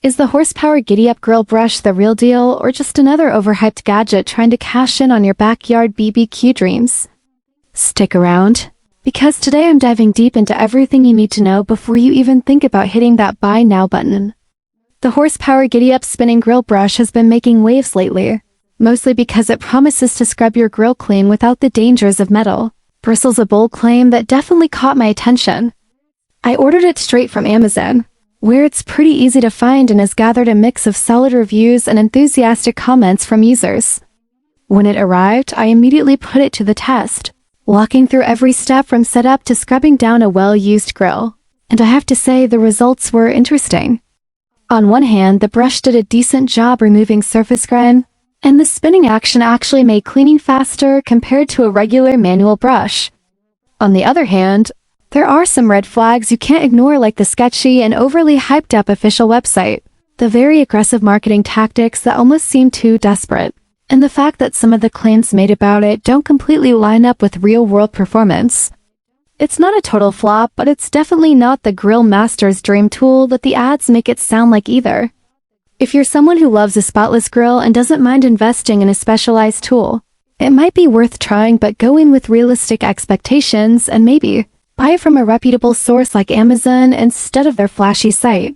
Is the Horsepower Giddy Up Grill brush the real deal, or just another overhyped gadget trying to cash in on your backyard BBQ dreams? Stick around, because today I'm diving deep into everything you need to know before you even think about hitting that buy now button. The Horsepower Giddy Up spinning grill brush has been making waves lately, mostly because it promises to scrub your grill clean without the dangers of metal. Bristles a bold claim that definitely caught my attention. I ordered it straight from Amazon, where it's pretty easy to find and has gathered a mix of solid reviews and enthusiastic comments from users. When it arrived, I immediately put it to the test, walking through every step from setup to scrubbing down a well-used grill. And I have to say the results were interesting. On one hand, the brush did a decent job removing surface grime, and the spinning action actually made cleaning faster compared to a regular manual brush. On the other hand, there are some red flags you can't ignore, like the sketchy and overly hyped-up official website, the very aggressive marketing tactics that almost seem too desperate, and the fact that some of the claims made about it don't completely line up with real-world performance. It's not a total flop, but it's definitely not the grill master's dream tool that the ads make it sound like either. If you're someone who loves a spotless grill and doesn't mind investing in a specialized tool, it might be worth trying, but go in with realistic expectations and maybe buy it from a reputable source like Amazon instead of their flashy site.